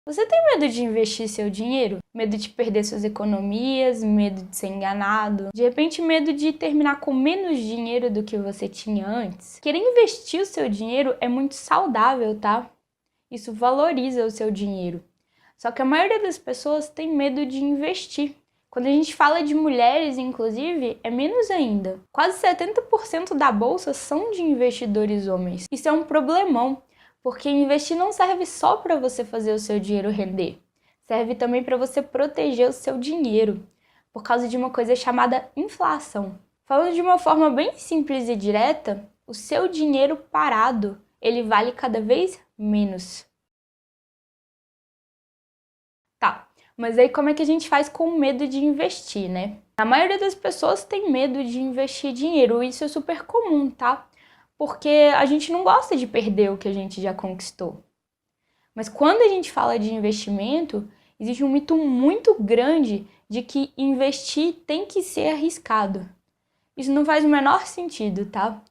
Você tem medo de investir seu dinheiro? Medo de perder suas economias? Medo de ser enganado? De repente, medo de terminar com menos dinheiro do que você tinha antes? Querer investir o seu dinheiro é muito saudável, tá? Isso valoriza o seu dinheiro. Só que a maioria das pessoas tem medo de investir. Quando a gente fala de mulheres, inclusive, é menos ainda. Quase 70% da bolsa são de investidores homens. Isso é um problemão, porque investir não serve só para você fazer o seu dinheiro render. Serve também para você proteger o seu dinheiro, por causa de uma coisa chamada inflação. Falando de uma forma bem simples e direta, o seu dinheiro parado, ele vale cada vez menos. Tá, mas aí como é que a gente faz com o medo de investir, né? A maioria das pessoas tem medo de investir dinheiro, isso é super comum, tá? Porque a gente não gosta de perder o que a gente já conquistou. Mas quando a gente fala de investimento, existe um mito muito grande de que investir tem que ser arriscado. Isso não faz o menor sentido, tá?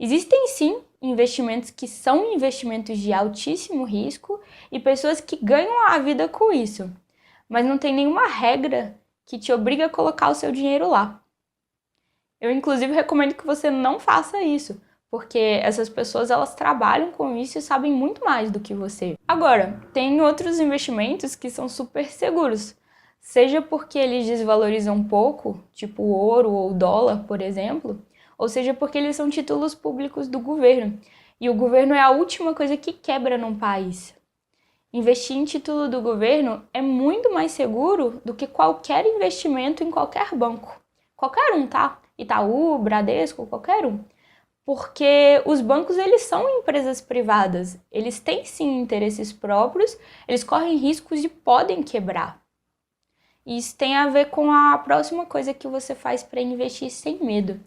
Existem sim investimentos que são investimentos de altíssimo risco e pessoas que ganham a vida com isso, mas não tem nenhuma regra que te obriga a colocar o seu dinheiro lá. Eu, inclusive, recomendo que você não faça isso, porque essas pessoas elas trabalham com isso e sabem muito mais do que você. Agora, tem outros investimentos que são super seguros, seja porque eles desvalorizam um pouco, tipo o ouro ou o dólar, por exemplo, ou seja porque eles são títulos públicos do governo, e o governo é a última coisa que quebra num país. Investir em título do governo é muito mais seguro do que qualquer investimento em qualquer banco. Qualquer um, tá? Itaú, Bradesco, qualquer um. Porque os bancos, eles são empresas privadas. Eles têm, sim, interesses próprios, eles correm riscos e podem quebrar. Isso tem a ver com a próxima coisa que você faz para investir sem medo,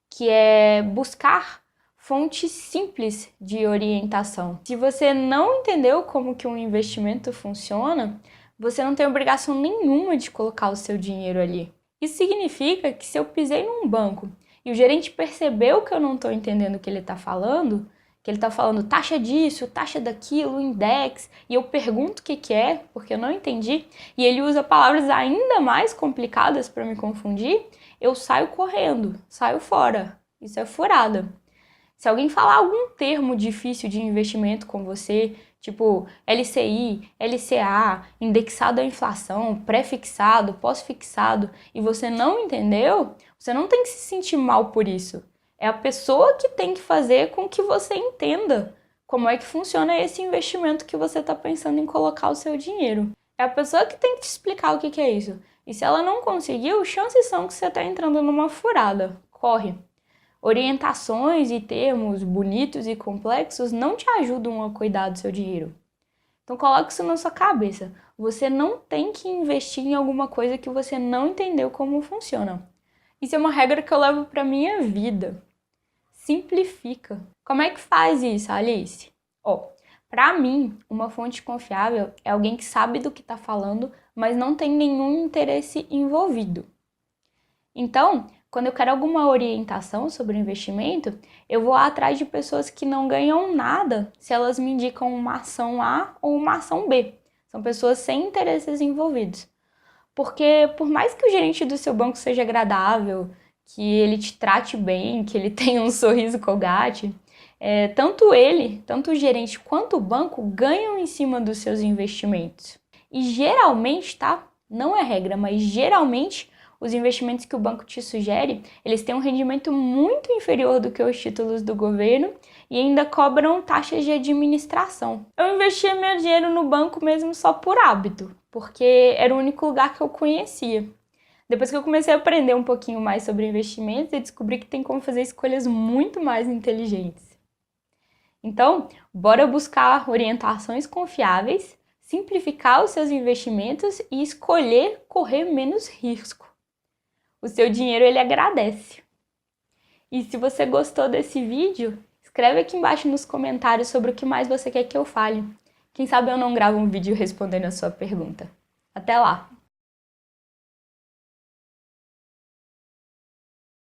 que é buscar fontes simples de orientação. Se você não entendeu como que um investimento funciona, você não tem obrigação nenhuma de colocar o seu dinheiro ali. Isso significa que se eu pisei num banco e o gerente percebeu que eu não estou entendendo o que ele está falando, que ele está falando taxa disso, taxa daquilo, index, e eu pergunto o que é, porque eu não entendi, e ele usa palavras ainda mais complicadas para me confundir, eu saio correndo, saio fora. Isso é furada. Se alguém falar algum termo difícil de investimento com você, tipo LCI, LCA, indexado à inflação, pré-fixado, pós-fixado, e você não entendeu, você não tem que se sentir mal por isso. É a pessoa que tem que fazer com que você entenda como é que funciona esse investimento que você está pensando em colocar o seu dinheiro. É a pessoa que tem que te explicar o que é isso. E se ela não conseguiu, chances são que você está entrando numa furada. Corre! Orientações e termos bonitos e complexos não te ajudam a cuidar do seu dinheiro. Então coloque isso na sua cabeça. Você não tem que investir em alguma coisa que você não entendeu como funciona. Isso é uma regra que eu levo para minha vida. Simplifica. Como é que faz isso, Alice? Para mim, uma fonte confiável é alguém que sabe do que está falando, mas não tem nenhum interesse envolvido. Então, quando eu quero alguma orientação sobre investimento, eu vou atrás de pessoas que não ganham nada se elas me indicam uma ação A ou uma ação B. São pessoas sem interesses envolvidos. Porque por mais que o gerente do seu banco seja agradável, que ele te trate bem, que ele tenha um sorriso Colgate, tanto o gerente quanto o banco ganham em cima dos seus investimentos. E geralmente, tá? Não é regra, mas geralmente os investimentos que o banco te sugere, eles têm um rendimento muito inferior do que os títulos do governo e ainda cobram taxas de administração. Eu investia meu dinheiro no banco mesmo só por hábito, porque era o único lugar que eu conhecia. Depois que eu comecei a aprender um pouquinho mais sobre investimentos, eu descobri que tem como fazer escolhas muito mais inteligentes. Então, bora buscar orientações confiáveis, simplificar os seus investimentos e escolher correr menos risco. O seu dinheiro, ele agradece. E se você gostou desse vídeo, escreve aqui embaixo nos comentários sobre o que mais você quer que eu fale. Quem sabe eu não gravo um vídeo respondendo a sua pergunta. Até lá!